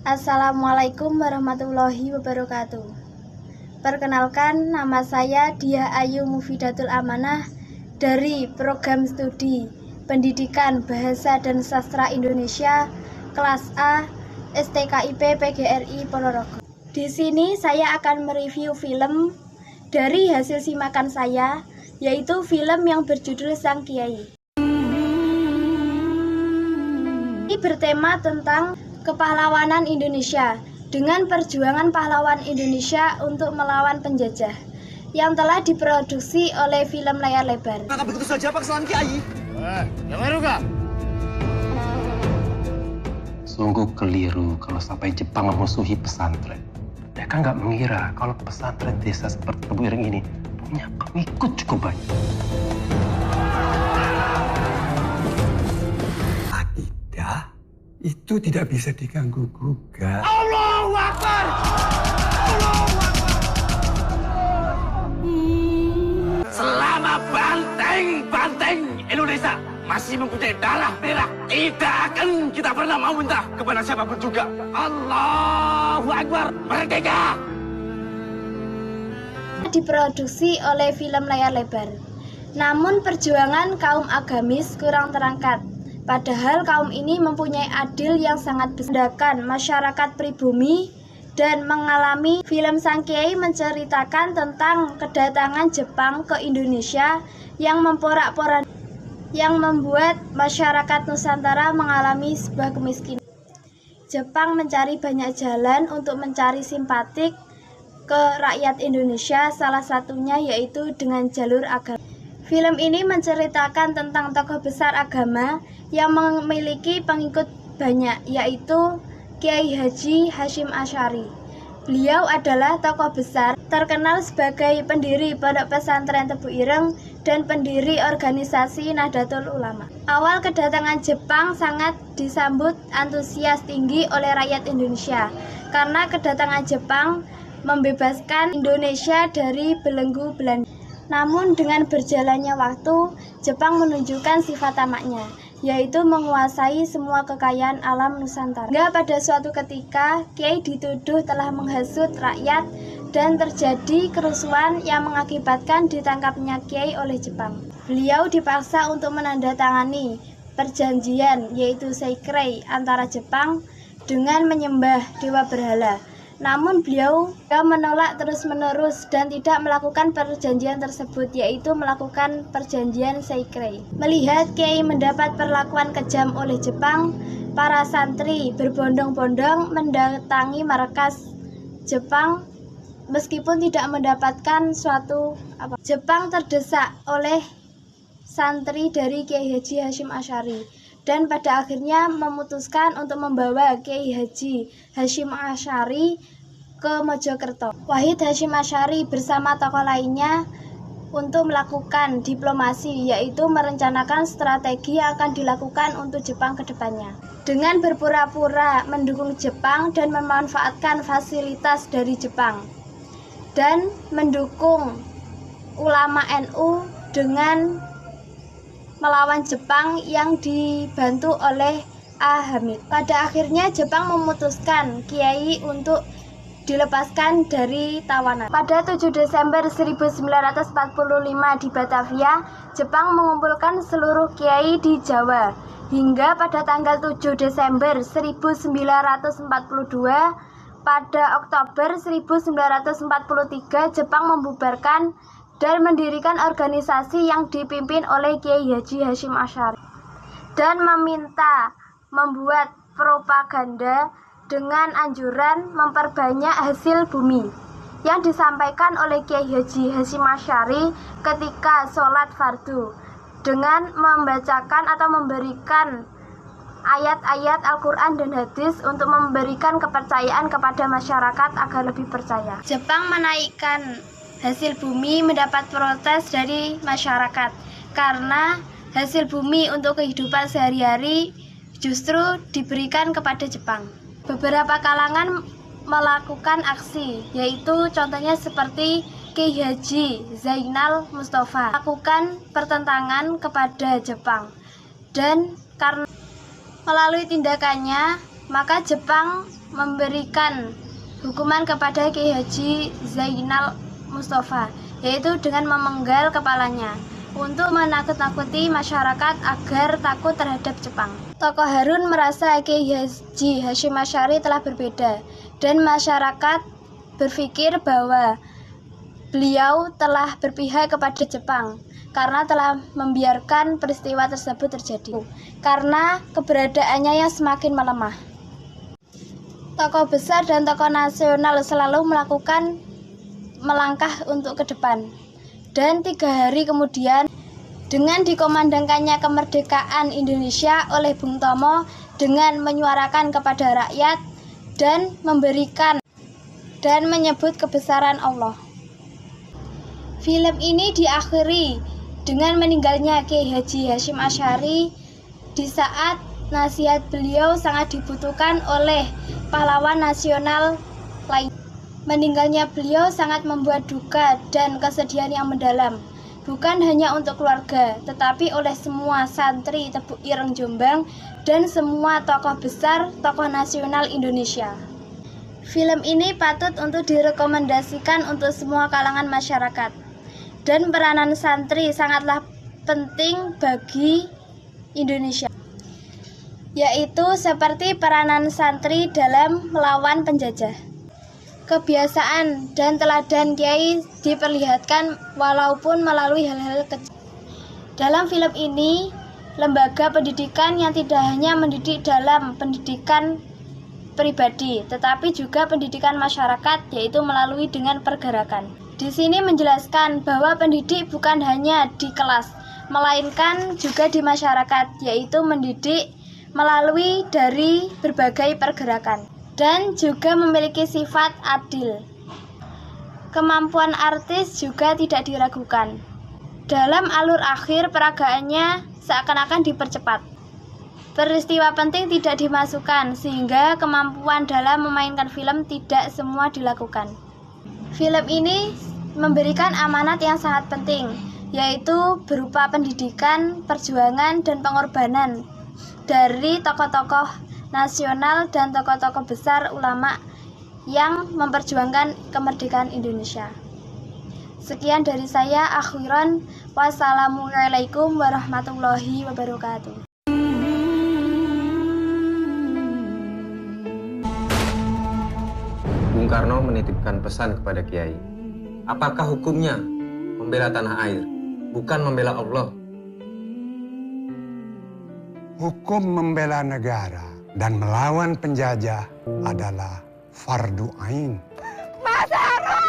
Assalamualaikum warahmatullahi wabarakatuh. Perkenalkan, nama saya Diah Ayu Mufidatul Amanah dari Program Studi Pendidikan Bahasa dan Sastra Indonesia kelas A STKIP PGRI Ponorogo. Di sini saya akan mereview film dari hasil simakan saya, yaitu film yang berjudul Sang Kiai. Ini bertema tentang kepahlawanan Indonesia dengan perjuangan pahlawan Indonesia untuk melawan penjajah yang telah diproduksi oleh film layar lebar. Maka begitu saja Pak Sang Kiai. Yang baru kah? Sungguh keliru kalau sampai Jepang memusuhi pesantren. Mereka nggak mengira kalau pesantren desa seperti Tebu Ireng ini punya pengikut cukup banyak. Akidah itu tidak bisa diganggu-gugat. Allahu Akbar! Allahu Akbar! Selama banteng Indonesia masih mempunyai darah merah, tidak akan kita pernah mau minta kepada siapapun juga. Allahu Akbar! Merdeka! Diproduksi oleh film layar lebar. Namun perjuangan kaum agamis kurang terangkat. Padahal kaum ini mempunyai andil yang sangat besar masyarakat pribumi dan mengalami. Film Sang Kiai menceritakan tentang kedatangan Jepang ke Indonesia yang memporak-porandakan, yang membuat masyarakat Nusantara mengalami sebuah kemiskinan. Jepang mencari banyak jalan untuk mencari simpatik ke rakyat Indonesia, salah satunya yaitu dengan jalur agama. Film ini menceritakan tentang tokoh besar agama yang memiliki pengikut banyak, yaitu Kiai Haji Hasyim Asy'ari. Beliau adalah tokoh besar, terkenal sebagai pendiri Pondok Pesantren Tebu Ireng dan pendiri organisasi Nahdlatul Ulama. Awal kedatangan Jepang sangat disambut antusias tinggi oleh rakyat Indonesia, karena kedatangan Jepang membebaskan Indonesia dari belenggu Belanda. Namun dengan berjalannya waktu, Jepang menunjukkan sifat tamaknya, yaitu menguasai semua kekayaan alam Nusantara. Hingga pada suatu ketika, Kiai dituduh telah menghasut rakyat dan terjadi kerusuhan yang mengakibatkan ditangkapnya Kiai oleh Jepang. Beliau dipaksa untuk menandatangani perjanjian, yaitu Seikrei, antara Jepang dengan menyembah dewa berhala. Namun beliau menolak terus-menerus dan tidak melakukan perjanjian tersebut, yaitu melakukan perjanjian Seikrei. Melihat Kiai mendapat perlakuan kejam oleh Jepang, para santri berbondong-bondong mendatangi markas Jepang meskipun tidak mendapatkan suatu apa. Jepang terdesak oleh santri dari Kiai Haji Hasyim Asy'ari dan pada akhirnya memutuskan untuk membawa Kiai Haji Hasyim Asy'ari ke Mojokerto. Wahid Hasyim Asy'ari bersama tokoh lainnya untuk melakukan diplomasi, yaitu merencanakan strategi yang akan dilakukan untuk Jepang ke depannya. Dengan berpura-pura mendukung Jepang dan memanfaatkan fasilitas dari Jepang dan mendukung ulama NU dengan melawan Jepang yang dibantu oleh A. Hamid. Pada akhirnya Jepang memutuskan Kiai untuk dilepaskan dari tawanan. Pada 7 Desember 1945 di Batavia, Jepang mengumpulkan seluruh kiai di Jawa. Hingga pada tanggal 7 Desember 1942, pada Oktober 1943 Jepang membubarkan dan mendirikan organisasi yang dipimpin oleh Kiai Haji Hasyim Asy'ari dan meminta membuat propaganda dengan anjuran memperbanyak hasil bumi yang disampaikan oleh Kiai Haji Hasyim Asy'ari ketika sholat fardu dengan membacakan atau memberikan ayat-ayat Al-Quran dan hadis untuk memberikan kepercayaan kepada masyarakat agar lebih percaya. Jepang menaikkan hasil bumi mendapat protes dari masyarakat karena hasil bumi untuk kehidupan sehari-hari justru diberikan kepada Jepang. Beberapa kalangan melakukan aksi, yaitu contohnya seperti Kiai Haji Zainal Mustafa melakukan pertentangan kepada Jepang, dan karena melalui tindakannya maka Jepang memberikan hukuman kepada Kiai Haji Zainal Mustafa, yaitu dengan memenggal kepalanya untuk menakut-nakuti masyarakat agar takut terhadap Jepang. Tokoh Harun merasa Kiai Haji Hasyim Asy'ari telah berbeda dan masyarakat berpikir bahwa beliau telah berpihak kepada Jepang karena telah membiarkan peristiwa tersebut terjadi karena keberadaannya yang semakin melemah. Tokoh besar dan tokoh nasional selalu melangkah untuk ke depan. Dan 3 hari kemudian, dengan dikomandangkannya kemerdekaan Indonesia oleh Bung Tomo dengan menyuarakan kepada rakyat dan memberikan dan menyebut kebesaran Allah. Film ini diakhiri dengan meninggalnya Kiai Haji Hasyim Asy'ari di saat nasihat beliau sangat dibutuhkan oleh pahlawan nasional lain. Meninggalnya beliau sangat membuat duka dan kesedihan yang mendalam, bukan hanya untuk keluarga, tetapi oleh semua santri Tebu Ireng Jombang dan semua tokoh besar, tokoh nasional Indonesia. Film ini patut untuk direkomendasikan untuk semua kalangan masyarakat. Dan peranan santri sangatlah penting bagi Indonesia, yaitu seperti peranan santri dalam melawan penjajah. Kebiasaan dan teladan Kiai diperlihatkan walaupun melalui hal-hal kecil. Dalam film ini, lembaga pendidikan yang tidak hanya mendidik dalam pendidikan pribadi, tetapi juga pendidikan masyarakat, yaitu melalui dengan pergerakan. Di sini menjelaskan bahwa pendidik bukan hanya di kelas, melainkan juga di masyarakat, yaitu mendidik melalui dari berbagai pergerakan. Dan juga memiliki sifat adil. Kemampuan artis juga tidak diragukan. Dalam alur akhir peragaannya seakan-akan dipercepat. Peristiwa penting tidak dimasukkan sehingga kemampuan dalam memainkan film tidak semua dilakukan. Film ini memberikan amanat yang sangat penting, yaitu berupa pendidikan, perjuangan, dan pengorbanan dari tokoh-tokoh nasional dan tokoh-tokoh besar ulama yang memperjuangkan kemerdekaan Indonesia. Sekian dari saya, akhiran, wassalamualaikum warahmatullahi wabarakatuh. Bung Karno menitipkan pesan kepada Kiai. Apakah hukumnya membela tanah air, bukan membela Allah? Hukum membela negara dan melawan penjajah adalah fardu ain. Mas Harun!